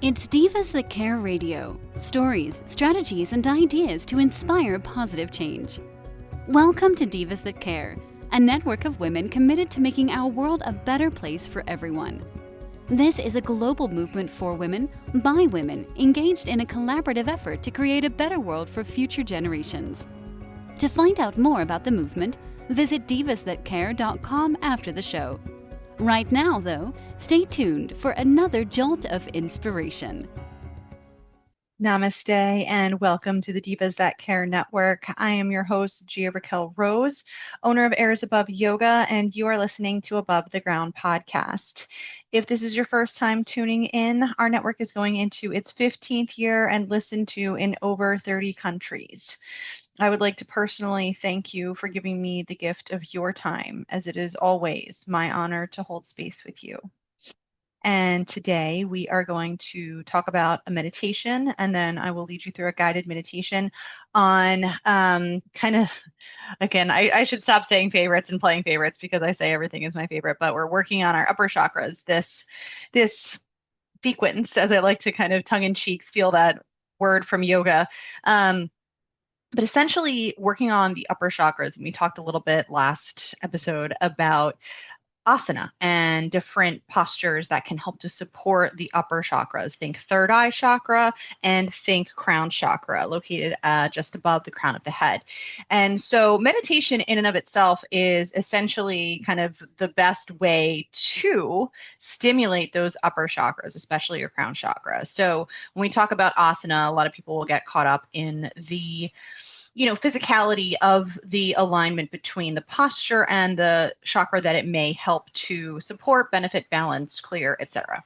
It's Divas That Care Radio. Stories, strategies, and ideas to inspire positive change. Welcome to Divas That Care, a network of women committed to making our world a better place for everyone. This is a global movement for women, by women, engaged in a collaborative effort to create a better world for future generations. To find out more about the movement, visit divasthatcare.com after the show. Right now, though, stay tuned for another jolt of inspiration. Namaste and welcome to the Divas That Care Network. I am your host, Gia-Raquel Rose, owner of Airs Above Yoga, and you are listening to Above the Ground podcast. If this is your first time tuning in, our network is going into its 15th year and listened to in over 30 countries. I would like to personally thank you for giving me the gift of your time, as it is always my honor to hold space with you. And today we are going to talk about a meditation, and then I will lead you through a guided meditation on again, I should stop saying favorites and playing favorites because I say everything is my favorite, but we're working on our upper chakras, this sequence, as I like to kind of tongue-in-cheek steal that word from yoga. But essentially working on the upper chakras, and we talked a little bit last episode about asana and different postures that can help to support the upper chakras. Think third eye chakra and think crown chakra, located just above the crown of the head. And so meditation in and of itself is essentially kind of the best way to stimulate those upper chakras, especially your crown chakra. So when we talk about asana, a lot of people will get caught up in the physicality of the alignment between the posture and the chakra that it may help to support, benefit, balance, clear, etc.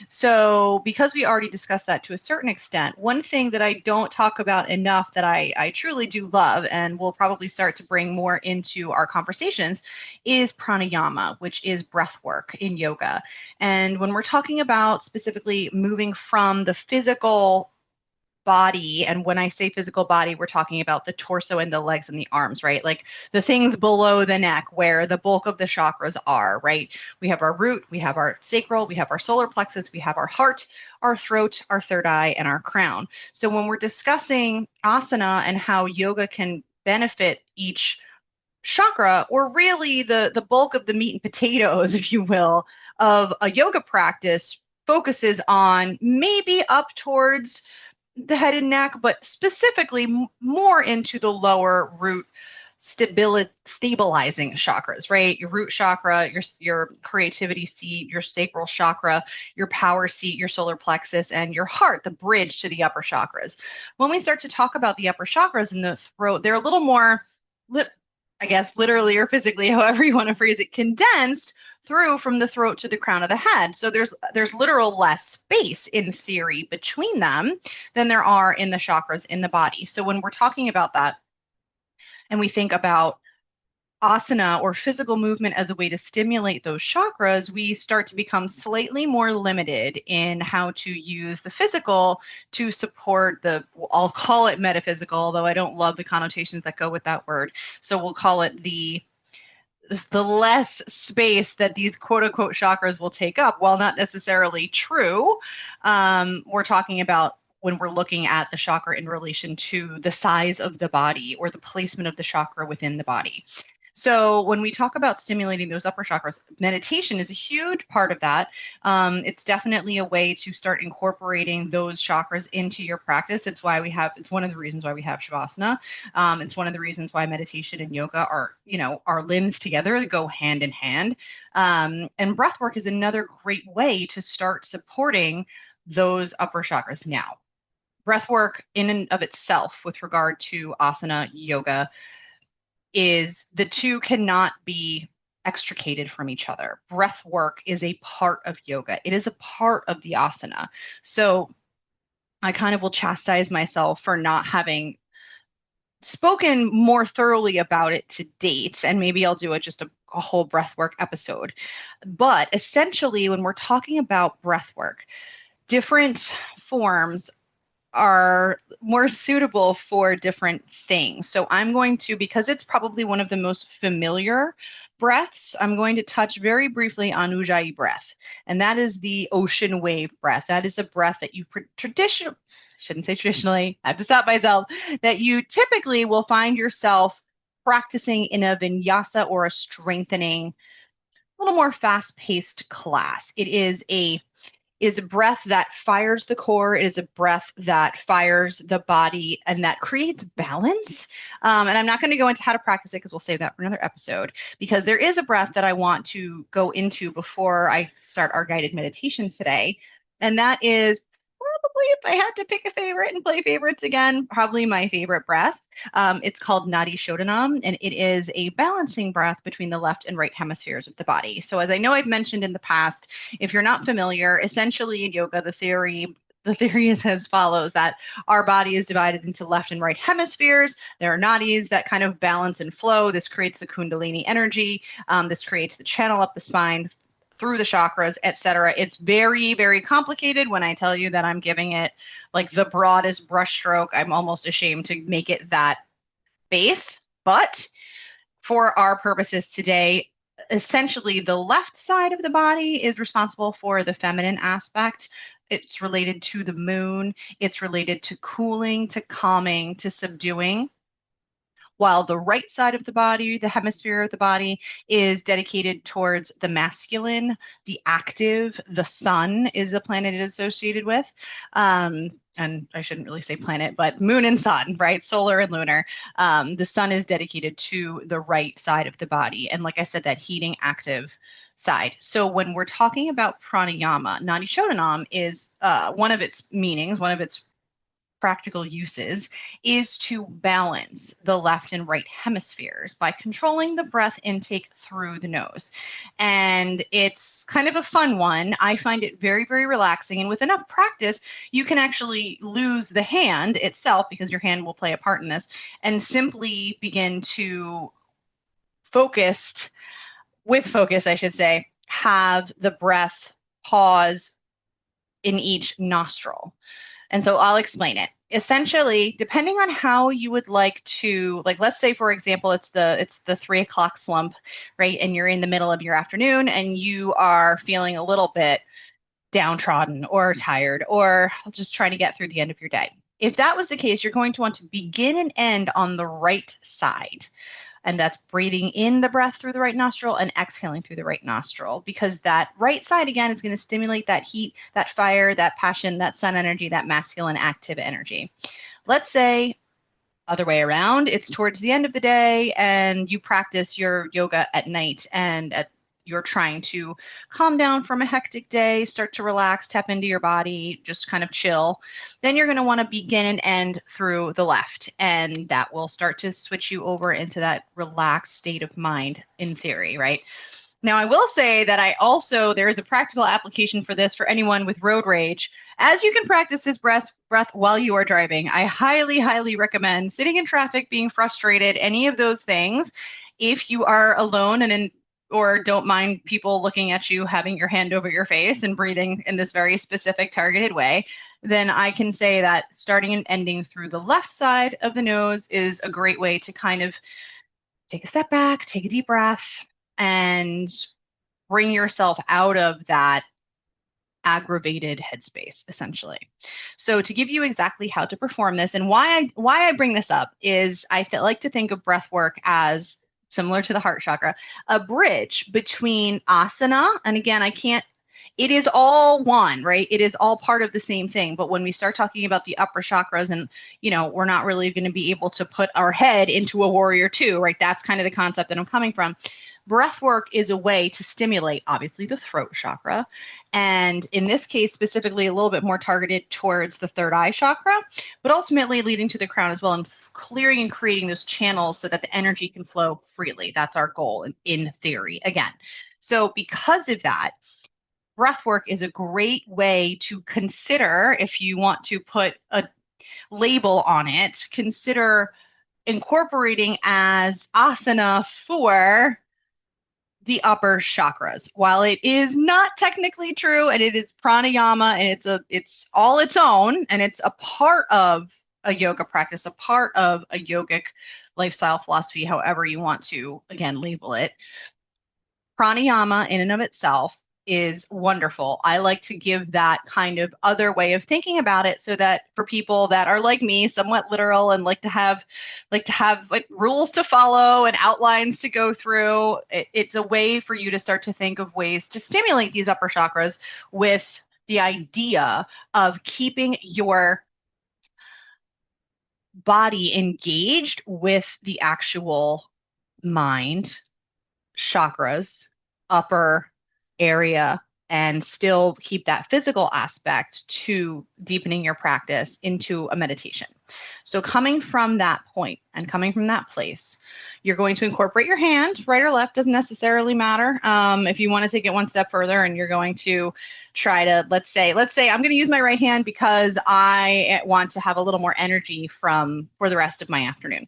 So because we already discussed that to a certain extent, one thing that I don't talk about enough that I truly do love and will probably start to bring more into our conversations is pranayama, which is breath work in yoga. And when we're talking about specifically moving from the physical body, and when I say physical body, we're talking about the torso and the legs and the arms, right? Like the things below the neck where the bulk of the chakras are, right? We have our root, we have our sacral, we have our solar plexus, we have our heart, our throat, our third eye, and our crown. So when we're discussing asana and how yoga can benefit each chakra, or really the bulk of the meat and potatoes, if you will, of a yoga practice focuses on maybe up towards the head and neck, but specifically more into the lower root stabilizing chakras, right? Your root chakra, your creativity seat, your sacral chakra, your power seat, your solar plexus, and your heart, the bridge to the upper chakras. When we start to talk about the upper chakras in the throat, they're a little more, I guess, literally or physically, however you want to phrase it, condensed through from the throat to the crown of the head. So there's literal less space in theory between them than there are in the chakras in the body. So when we're talking about that and we think about asana or physical movement as a way to stimulate those chakras, we start to become slightly more limited in how to use the physical to support I'll call it metaphysical, although I don't love the connotations that go with that word. So we'll call it the less space that these quote unquote chakras will take up. While not necessarily true, we're talking about when we're looking at the chakra in relation to the size of the body or the placement of the chakra within the body. So when we talk about stimulating those upper chakras, meditation is a huge part of that. It's definitely a way to start incorporating those chakras into your practice. It's one of the reasons why we have Shavasana. It's one of the reasons why meditation and yoga are limbs together that go hand in hand. And breath work is another great way to start supporting those upper chakras. Now, breath work in and of itself with regard to asana, yoga, is the two cannot be extricated from each other. Breath work is a part of yoga. It is a part of the asana. So I kind of will chastise myself for not having spoken more thoroughly about it to date, and maybe I'll do just a whole breathwork episode. But essentially, when we're talking about breathwork, different forms are more suitable for different things. So I'm going to, because it's probably one of the most familiar breaths, I'm going to touch very briefly on Ujjayi breath. And that is the ocean wave breath. That is a breath that you traditionally, shouldn't say traditionally, I have to stop myself, that you typically will find yourself practicing in a vinyasa or a strengthening, a little more fast-paced class. It is a breath that fires the core. It is a breath that fires the body and that creates balance. And I'm not going to go into how to practice it because we'll save that for another episode, because there is a breath that I want to go into before I start our guided meditation today. And that is probably, if I had to pick a favorite and play favorites again, probably my favorite breath. It's called Nadi Shodhanam, and it is a balancing breath between the left and right hemispheres of the body. So, as I know I've mentioned in the past, if you're not familiar, essentially in yoga, the theory is as follows: that our body is divided into left and right hemispheres. There are nadis that kind of balance and flow. This creates the Kundalini energy. This creates the channel up the spine through the chakras, etc. It's very, very complicated. When I tell you that I'm giving it like the broadest brushstroke, I'm almost ashamed to make it that base. But for our purposes today, essentially the left side of the body is responsible for the feminine aspect. It's related to the moon. It's related to cooling, to calming, to subduing, while the right side of the body, the hemisphere of the body, is dedicated towards the masculine, the active. The sun is the planet it is associated with. And I shouldn't really say planet, but moon and sun, right? Solar and lunar. The sun is dedicated to the right side of the body. And like I said, that heating, active side. So when we're talking about pranayama, Nadi Shodhanam is one of its meanings, one of its practical uses, is to balance the left and right hemispheres by controlling the breath intake through the nose. And it's kind of a fun one. I find it very, very relaxing. And with enough practice, you can actually lose the hand itself, because your hand will play a part in this, and simply begin to focus, I should say, have the breath pause in each nostril. And so I'll explain it. Essentially, depending on how you would like to, like, let's say, for example, it's the 3 o'clock slump, right? And you're in the middle of your afternoon and you are feeling a little bit downtrodden or tired or just trying to get through the end of your day. If that was the case, you're going to want to begin and end on the right side. And that's breathing in the breath through the right nostril and exhaling through the right nostril, because that right side, again, is going to stimulate that heat, that fire, that passion, that sun energy, that masculine active energy. Let's say other way around, it's towards the end of the day and you practice your yoga at night, and you're trying to calm down from a hectic day, start to relax, tap into your body, just kind of chill. Then you're going to want to begin and end through the left, and that will start to switch you over into that relaxed state of mind, in theory, right? Now, I will say that there is a practical application for this for anyone with road rage. As you can practice this breath while you are driving, I highly, highly recommend sitting in traffic, being frustrated, any of those things. If you are alone or don't mind people looking at you, having your hand over your face and breathing in this very specific targeted way, then I can say that starting and ending through the left side of the nose is a great way to kind of take a step back, take a deep breath, and bring yourself out of that aggravated headspace, essentially. So to give you exactly how to perform this, and why I bring this up is I like to think of breath work as similar to the heart chakra, a bridge between asana. And again, it is all one, right? It is all part of the same thing. But when we start talking about the upper chakras, and, we're not really going to be able to put our head into a warrior two, right? That's kind of the concept that I'm coming from. Breath work is a way to stimulate, obviously, the throat chakra. And in this case, specifically a little bit more targeted towards the third eye chakra, but ultimately leading to the crown as well, and clearing and creating those channels so that the energy can flow freely. That's our goal in theory, again. So because of that, breath work is a great way to consider, if you want to put a label on it, consider incorporating as asana for the upper chakras. While it is not technically true, and it is pranayama, and it's all its own, and it's a part of a yoga practice, a part of a yogic lifestyle philosophy, however you want to, again, label it. Pranayama in and of itself is wonderful. I like to give that kind of other way of thinking about it so that for people that are like me, somewhat literal and like to have like rules to follow and outlines to go through, it's a way for you to start to think of ways to stimulate these upper chakras with the idea of keeping your body engaged with the actual mind chakras, upper area, and still keep that physical aspect to deepening your practice into a meditation. So coming from that point and coming from that place, you're going to incorporate your hand, right or left, doesn't necessarily matter. If you want to take it one step further and you're going to try to, let's say I'm going to use my right hand because I want to have a little more energy for the rest of my afternoon.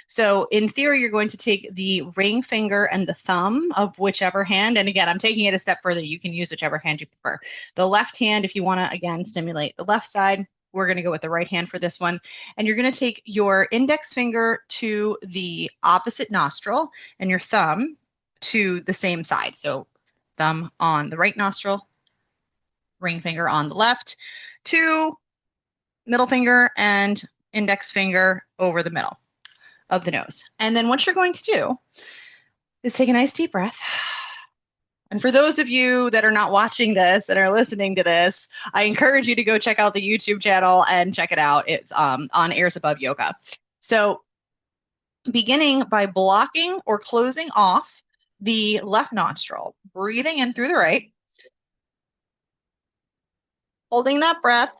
So in theory, you're going to take the ring finger and the thumb of whichever hand. And again, I'm taking it a step further. You can use whichever hand you prefer. The left hand, if you want to, again, stimulate the left side, we're going to go with the right hand for this one. And you're going to take your index finger to the opposite nostril and your thumb to the same side. So thumb on the right nostril, ring finger on the left, to middle finger and index finger over the middle of the nose. And then what you're going to do is take a nice deep breath. And for those of you that are not watching this and are listening to this, I encourage you to go check out the YouTube channel and check it out. It's on Airs Above Yoga. So beginning by blocking or closing off the left nostril, breathing in through the right, holding that breath,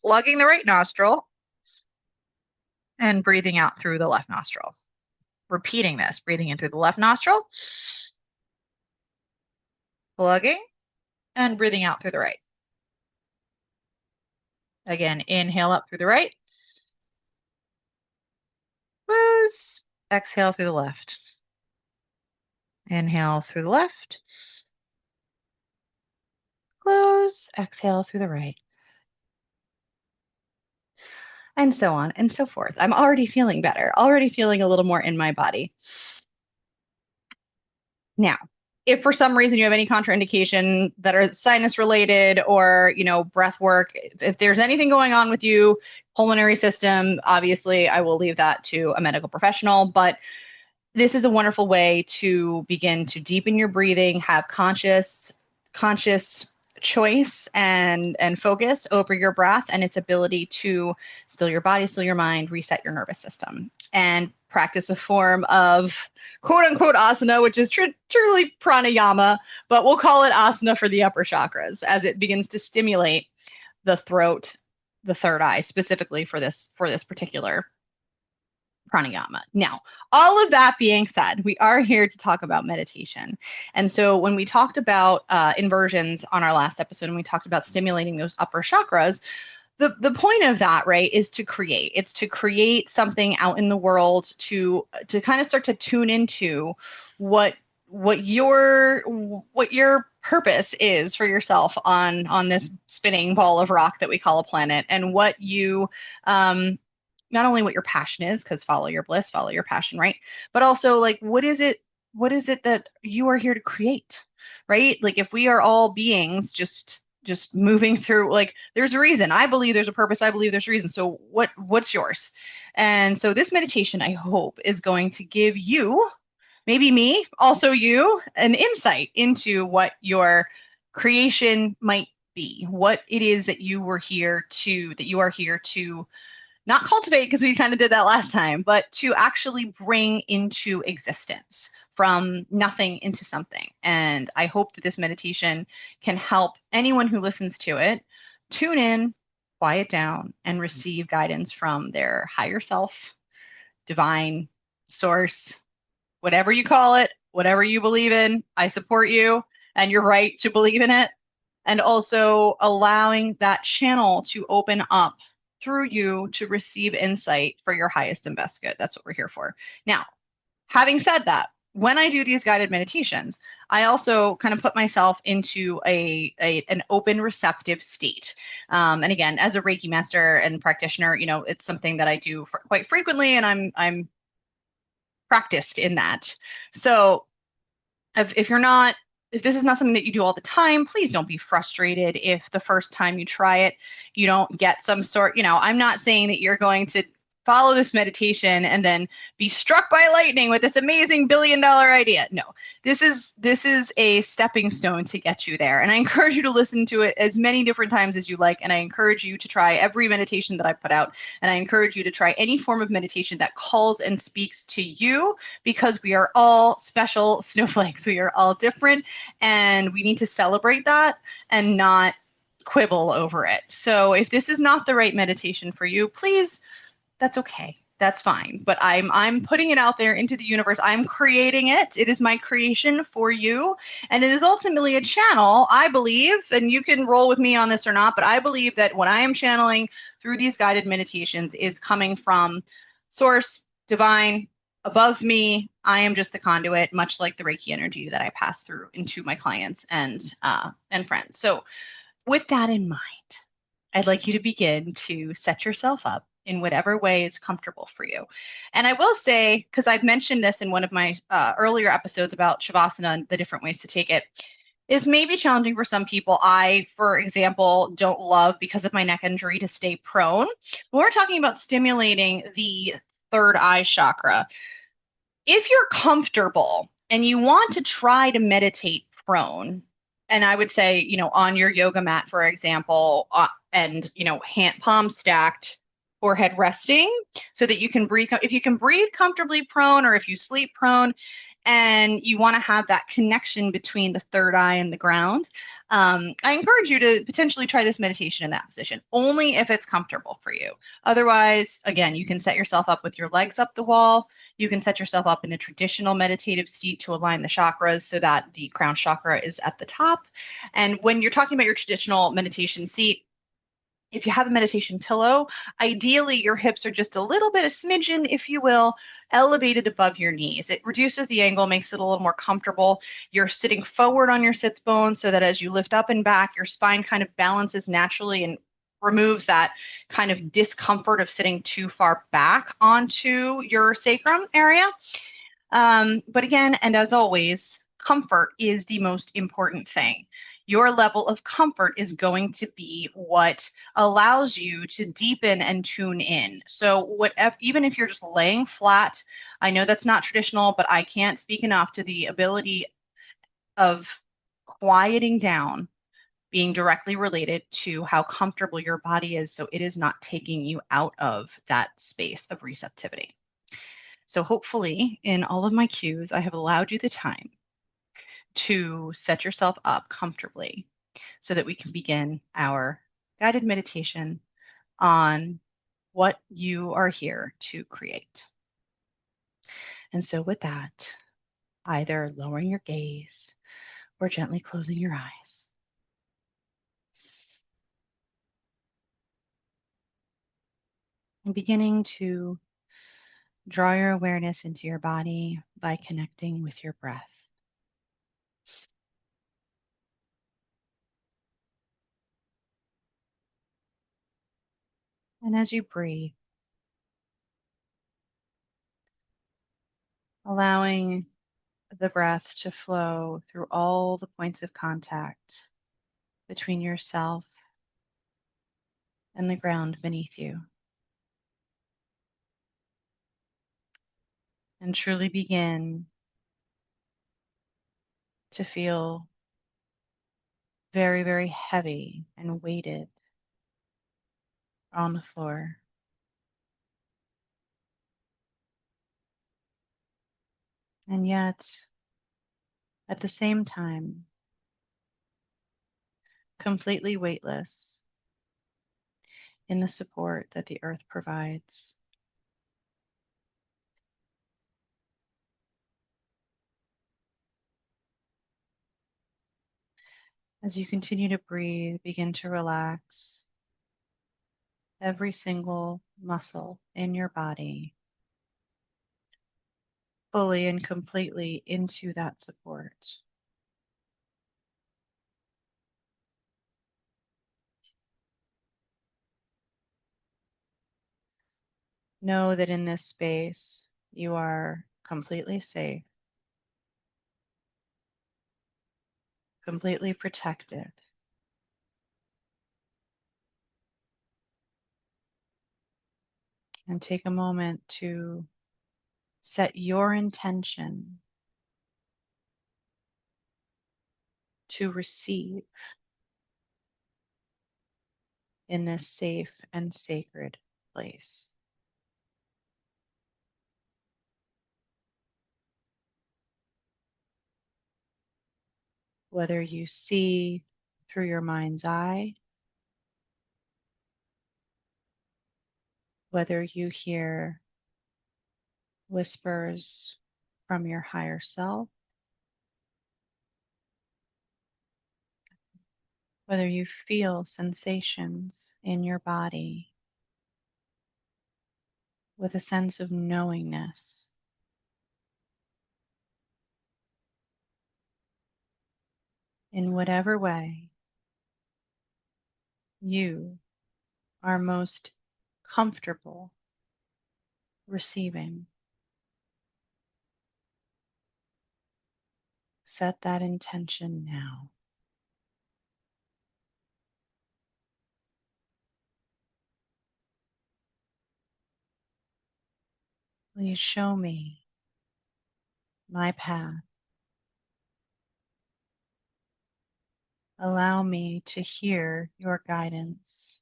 plugging the right nostril, and breathing out through the left nostril. Repeating this, breathing in through the left nostril, plugging, and breathing out through the right. Again, inhale up through the right, close, exhale through the left. Inhale through the left, close, exhale through the right. And so on and so forth. I'm already feeling better, already feeling a little more in my body. Now, if for some reason you have any contraindication that are sinus related or, breath work, if there's anything going on with you, pulmonary system, obviously I will leave that to a medical professional, but this is a wonderful way to begin to deepen your breathing, have conscious choice and focus over your breath and its ability to still your body, still your mind, reset your nervous system, and practice a form of quote unquote asana, which is truly pranayama, but we'll call it asana for the upper chakras as it begins to stimulate the throat, the third eye, specifically for this particular pranayama. Now, all of that being said, we are here to talk about meditation. And so when we talked about inversions on our last episode, and we talked about stimulating those upper chakras, the point of that, right, is to create. It's to create something out in the world to kind of start to tune into what your purpose is for yourself on this spinning ball of rock that we call a planet, and what you not only what your passion is, because follow your bliss, follow your passion, right? But also, like, what is it that you are here to create, right? Like, if we are all beings just moving through, like, there's a reason. I believe there's a purpose. I believe there's a reason. So what's yours? And so this meditation, I hope, is going to give you, maybe me, also you, an insight into what your creation might be, what it is that you are here to not cultivate, because we kind of did that last time, but to actually bring into existence from nothing into something. And I hope that this meditation can help anyone who listens to it tune in, quiet down, and receive guidance from their higher self, divine source, whatever you call it, whatever you believe in. I support you, and you're right to believe in it. And also allowing that channel to open up through you to receive insight for your highest and best good. That's what we're here for. Now, having said that, when I do these guided meditations, I also kind of put myself into an open, receptive state. And again, as a Reiki master and practitioner, it's something that I do quite frequently, and I'm practiced in that. So if you're not, if this is not something that you do all the time, please don't be frustrated if the first time you try it, you don't get some sort, I'm not saying that you're going to follow this meditation and then be struck by lightning with this amazing $1 billion idea. No, this is a stepping stone to get you there. And I encourage you to listen to it as many different times as you like. And I encourage you to try every meditation that I put out. And I encourage you to try any form of meditation that calls and speaks to you, because we are all special snowflakes. We are all different, and we need to celebrate that and not quibble over it. So if this is not the right meditation for you, please, that's okay. That's fine. But I'm putting it out there into the universe. I'm creating it. It is my creation for you. And it is ultimately a channel, I believe, and you can roll with me on this or not, but I believe that what I am channeling through these guided meditations is coming from source, divine, above me. I am just the conduit, much like the Reiki energy that I pass through into my clients and friends. So with that in mind, I'd like you to begin to set yourself up in whatever way is comfortable for you. And I will say, because I've mentioned this in one of my earlier episodes about Shavasana and the different ways to take it, is maybe challenging for some people. I, for example, don't love, because of my neck injury, to stay prone. When we're talking about stimulating the third eye chakra, if you're comfortable and you want to try to meditate prone, and I would say, on your yoga mat, for example, and, hand palms stacked, forehead resting, so that you can breathe. If you can breathe comfortably prone, or if you sleep prone, and you want to have that connection between the third eye and the ground, I encourage you to potentially try this meditation in that position, only if it's comfortable for you. Otherwise, again, you can set yourself up with your legs up the wall. You can set yourself up in a traditional meditative seat to align the chakras so that the crown chakra is at the top. And when you're talking about your traditional meditation seat, if you have a meditation pillow, ideally your hips are just a little bit, a smidgen, if you will, elevated above your knees. It reduces the angle, makes it a little more comfortable. You're sitting forward on your sits bones so that as you lift up and back, your spine kind of balances naturally and removes that kind of discomfort of sitting too far back onto your sacrum area. But again, and as always, comfort is the most important thing. Your level of comfort is going to be what allows you to deepen and tune in. So even if you're just laying flat, I know that's not traditional, but I can't speak enough to the ability of quieting down being directly related to how comfortable your body is, so it is not taking you out of that space of receptivity. So hopefully in all of my cues, I have allowed you the time to set yourself up comfortably so that we can begin our guided meditation on what you are here to create. And so with that, either lowering your gaze or gently closing your eyes, and beginning to draw your awareness into your body by connecting with your breath. And as you breathe, allowing the breath to flow through all the points of contact between yourself and the ground beneath you. And truly begin to feel very, very heavy and weighted on the floor. And yet, at the same time, completely weightless in the support that the earth provides. As you continue to breathe, begin to relax every single muscle in your body, fully and completely into that support. Know that in this space, you are completely safe, completely protected. And take a moment to set your intention to receive in this safe and sacred place. Whether you see through your mind's eye, whether you hear whispers from your higher self, whether you feel sensations in your body with a sense of knowingness. In whatever way you are most comfortable receiving, set that intention now. Please show me my path. Allow me to hear your guidance.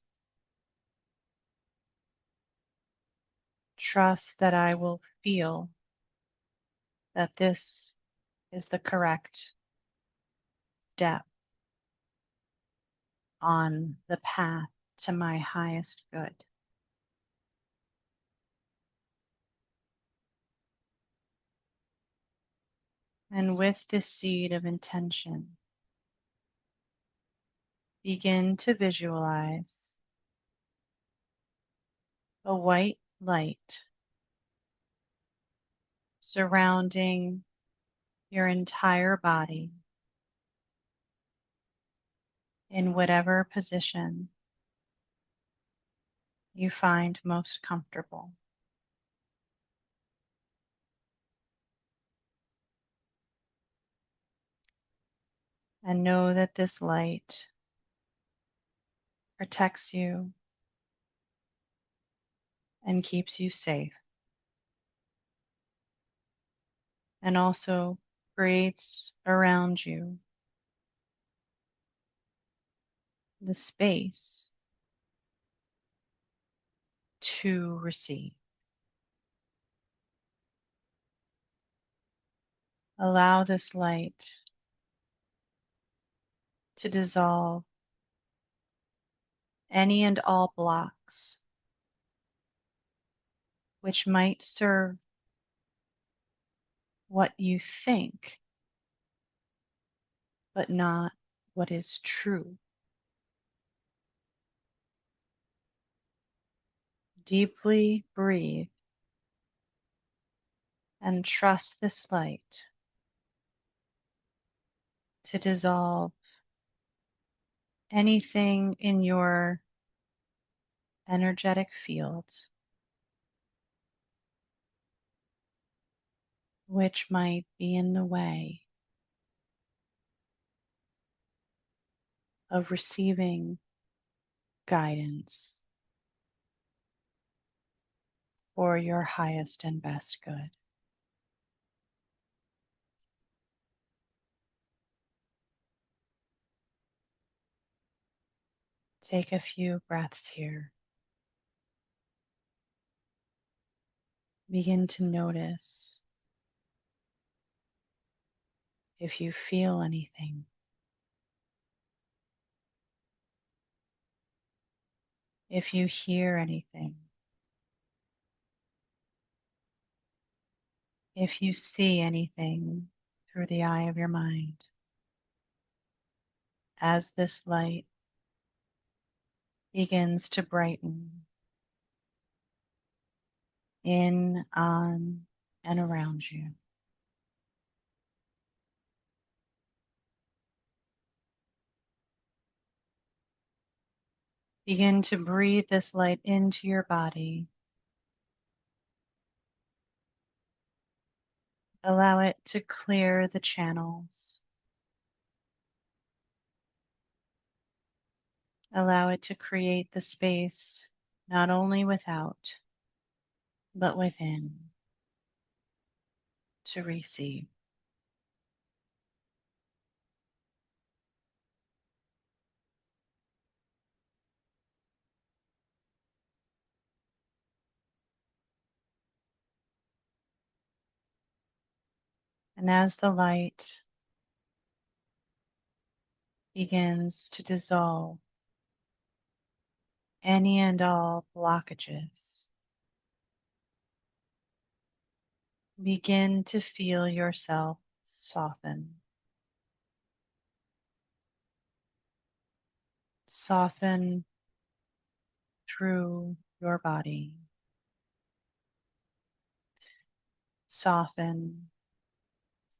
Trust that I will feel that this is the correct step on the path to my highest good. And with this seed of intention, begin to visualize a white light surrounding your entire body in whatever position you find most comfortable. And know that this light protects you and keeps you safe, and also creates around you the space to receive. Allow this light to dissolve any and all blocks which might serve what you think, but not what is true. Deeply breathe and trust this light to dissolve anything in your energetic field which might be in the way of receiving guidance for your highest and best good. Take a few breaths here. Begin to notice if you feel anything. If you hear anything. If you see anything through the eye of your mind. As this light begins to brighten in, on, and around you. Begin to breathe this light into your body. Allow it to clear the channels. Allow it to create the space not only without, but within to receive. And as the light begins to dissolve any and all blockages, begin to feel yourself soften. Soften through your body. Soften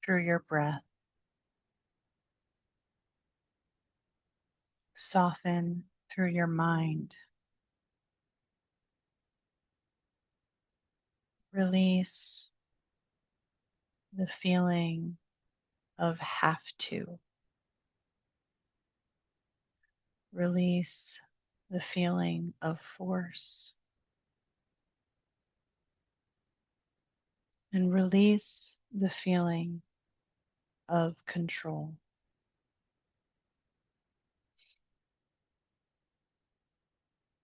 through your breath. Soften through your mind. Release the feeling of have to. Release the feeling of force. And release the feeling of control.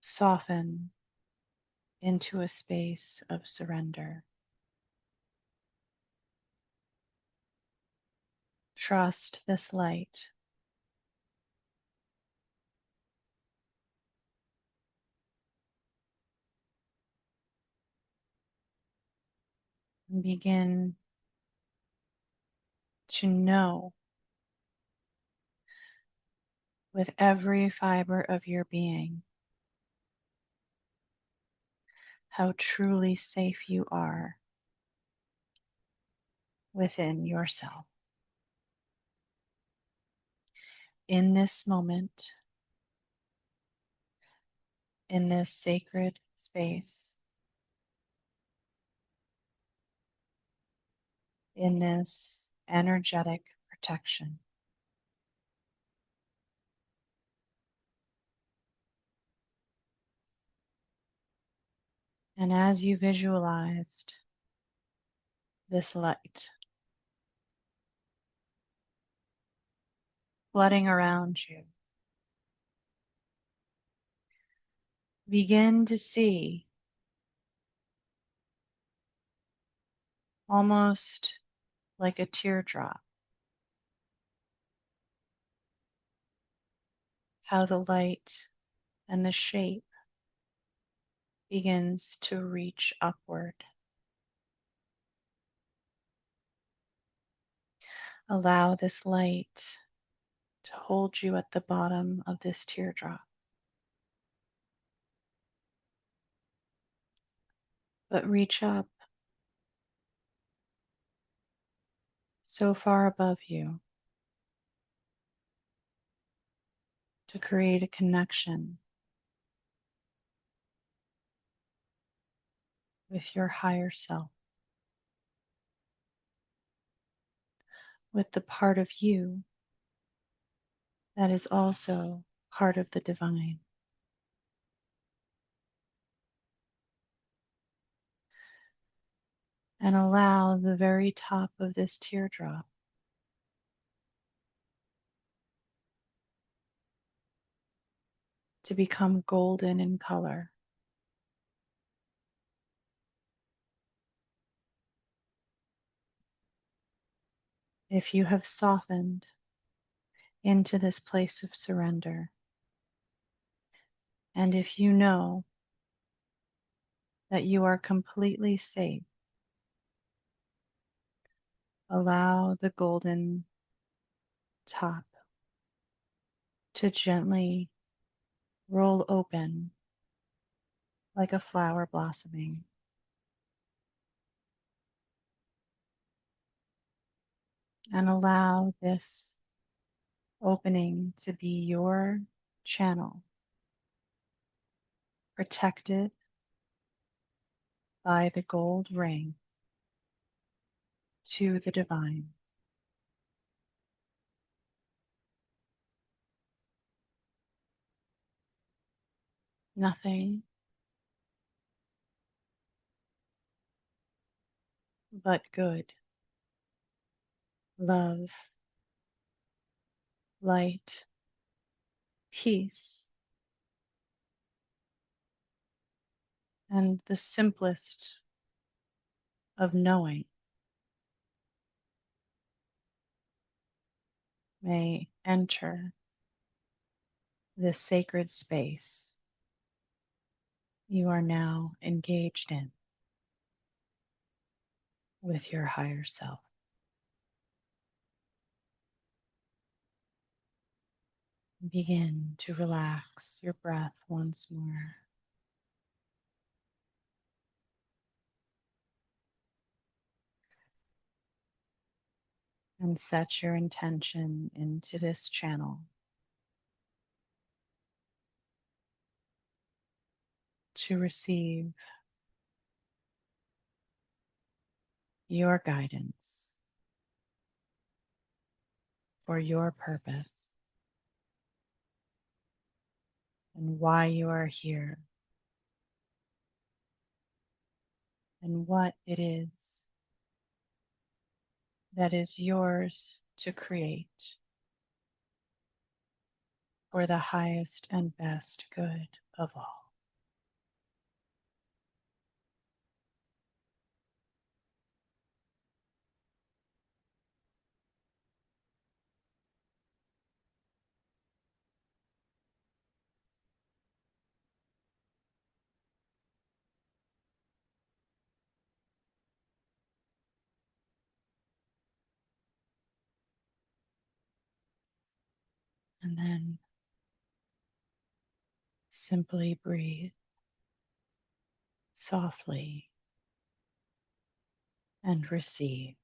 Soften into a space of surrender. Trust this light. And begin to know with every fiber of your being how truly safe you are within yourself. In this moment, in this sacred space, in this energetic protection. And as you visualized this light flooding around you, begin to see almost like a teardrop how the light and the shape begins to reach upward. Allow this light to hold you at the bottom of this teardrop. But reach up so far above you to create a connection with your higher self, with the part of you that is also part of the divine. And allow the very top of this teardrop to become golden in color. If you have softened into this place of surrender, and if you know that you are completely safe, allow the golden top to gently roll open like a flower blossoming. And allow this opening to be your channel protected by the gold ring to the divine. Nothing but good, love, light, peace, and the simplest of knowing may enter this sacred space you are now engaged in with your higher self. Begin to relax your breath once more. And set your intention into this channel to receive your guidance for your purpose and why you are here and what it is that is yours to create for the highest and best good of all. And then simply breathe softly and receive.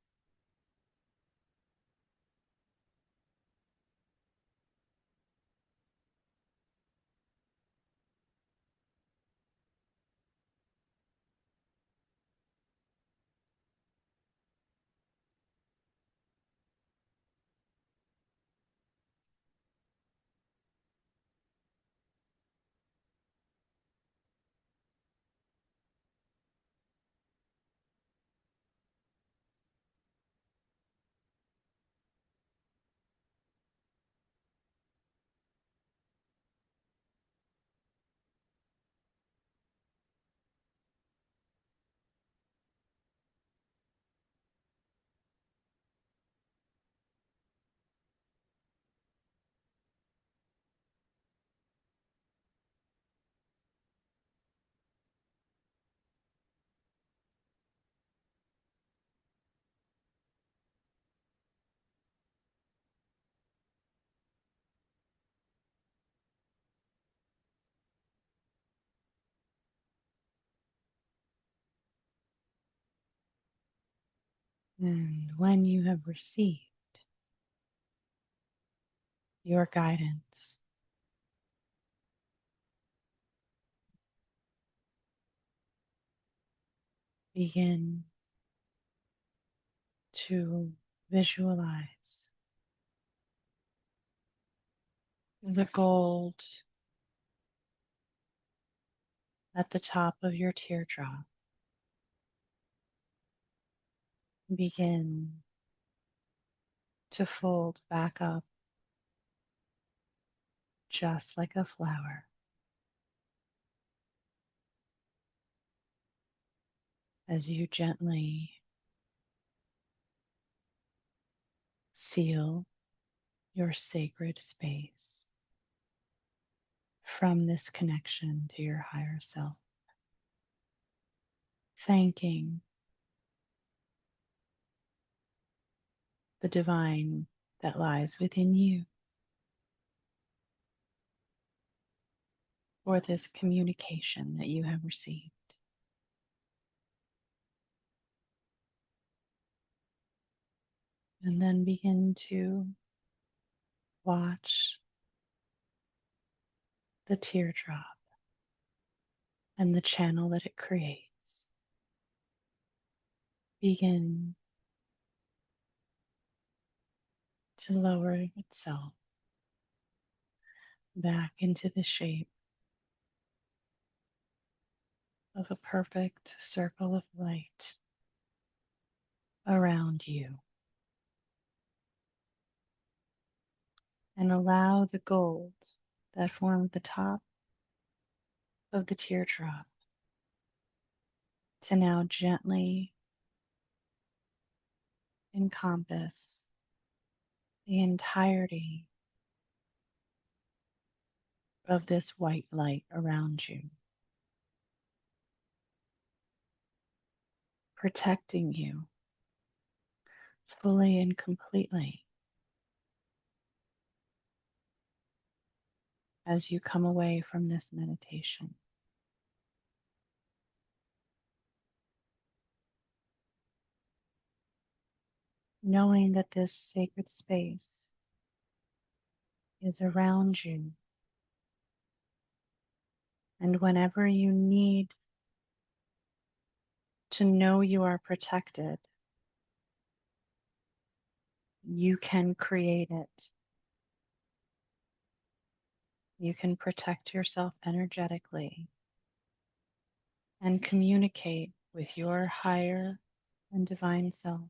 And when you have received your guidance, begin to visualize the gold at the top of your teardrop. Begin to fold back up just like a flower as you gently seal your sacred space from this connection to your higher self, thanking the divine that lies within you for this communication that you have received. And then begin to watch the teardrop and the channel that it creates begin to lower itself back into the shape of a perfect circle of light around you, and allow the gold that formed the top of the teardrop to now gently encompass the entirety of this white light around you, protecting you fully and completely as you come away from this meditation. Knowing that this sacred space is around you, and whenever you need to know you are protected, you can create it. You can protect yourself energetically and communicate with your higher and divine self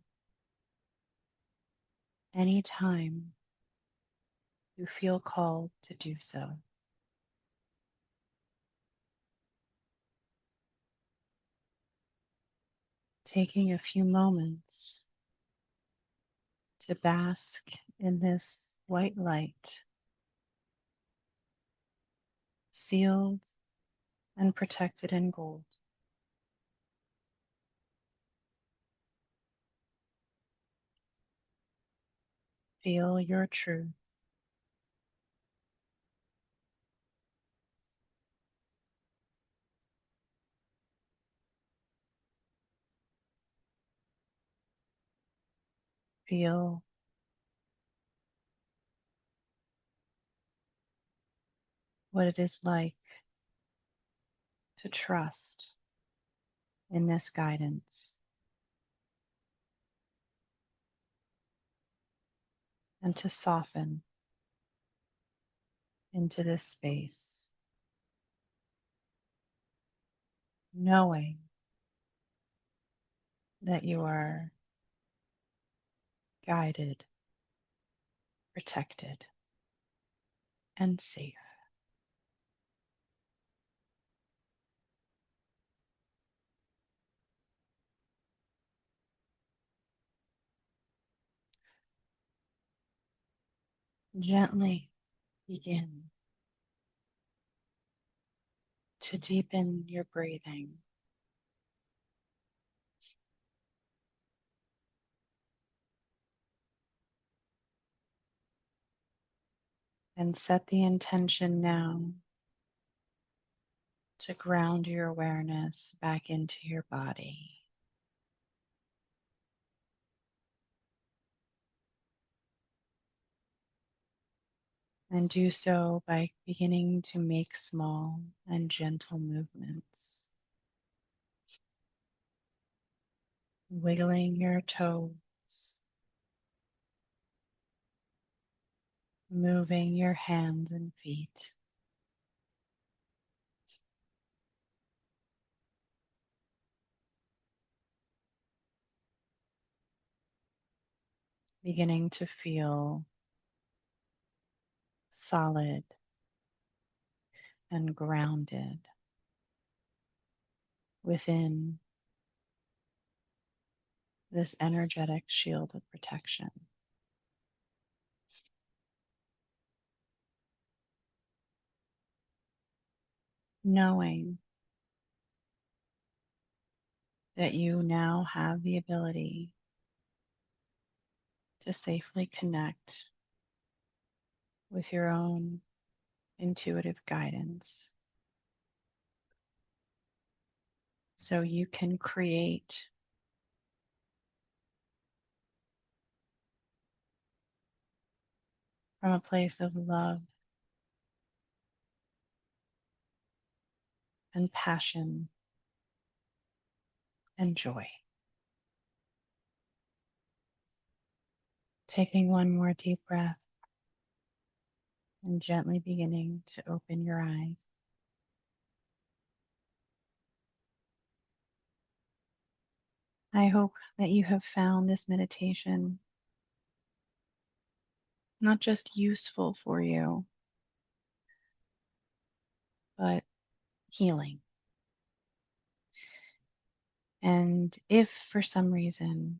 anytime you feel called to do so. Taking a few moments to bask in this white light, sealed and protected in gold. Feel your truth. Feel what it is like to trust in this guidance and to soften into this space, knowing that you are guided, protected, and safe. Gently begin to deepen your breathing. And set the intention now to ground your awareness back into your body. And do so by beginning to make small and gentle movements, wiggling your toes, moving your hands and feet. Beginning to feel solid and grounded within this energetic shield of protection. Knowing that you now have the ability to safely connect with your own intuitive guidance, so you can create from a place of love and passion and joy. Taking one more deep breath and gently beginning to open your eyes. I hope that you have found this meditation not just useful for you, but healing. And if for some reason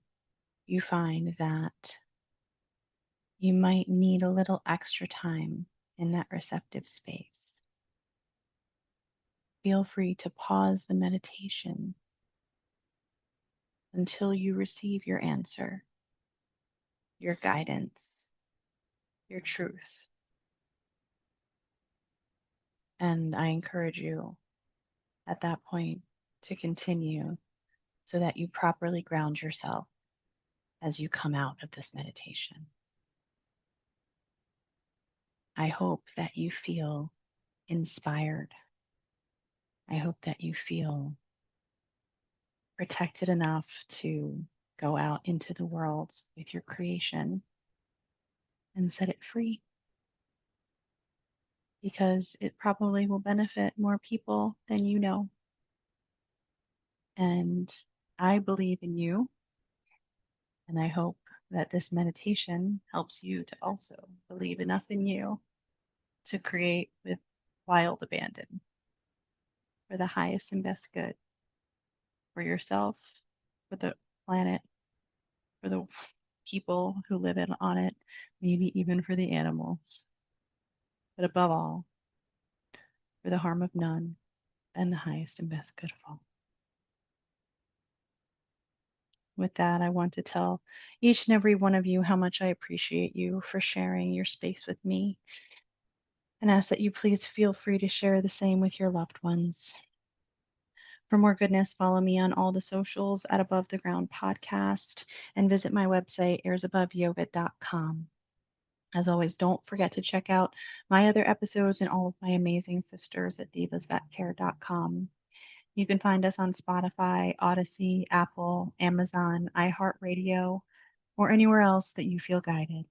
you find that you might need a little extra time in that receptive space, feel free to pause the meditation until you receive your answer, your guidance, your truth. And I encourage you at that point to continue so that you properly ground yourself as you come out of this meditation. I hope that you feel inspired. I hope that you feel protected enough to go out into the world with your creation and set it free, because it probably will benefit more people than you know. And I believe in you, and I hope that this meditation helps you to also believe enough in you to create with wild abandon for the highest and best good, for yourself, for the planet, for the people who live on it, maybe even for the animals, but above all, for the harm of none and the highest and best good of all. With that, I want to tell each and every one of you how much I appreciate you for sharing your space with me, and ask that you please feel free to share the same with your loved ones. For more goodness, follow me on all the socials at Above the Ground Podcast and visit my website, airsaboveyoga.com. As always, don't forget to check out my other episodes and all of my amazing sisters at divasthatcare.com. You can find us on Spotify, Odyssey, Apple, Amazon, iHeartRadio, or anywhere else that you feel guided.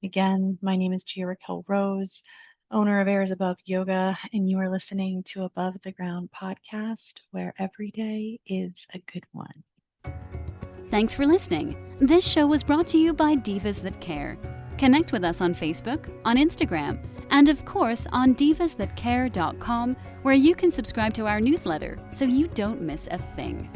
Again, my name is Gia-Raquel Rose, owner of Airs Above Yoga, and you are listening to Above the Ground Podcast, where every day is a good one. Thanks for listening. This show was brought to you by Divas That Care. Connect with us on Facebook, on Instagram, and of course on divasthatcare.com, where you can subscribe to our newsletter so you don't miss a thing.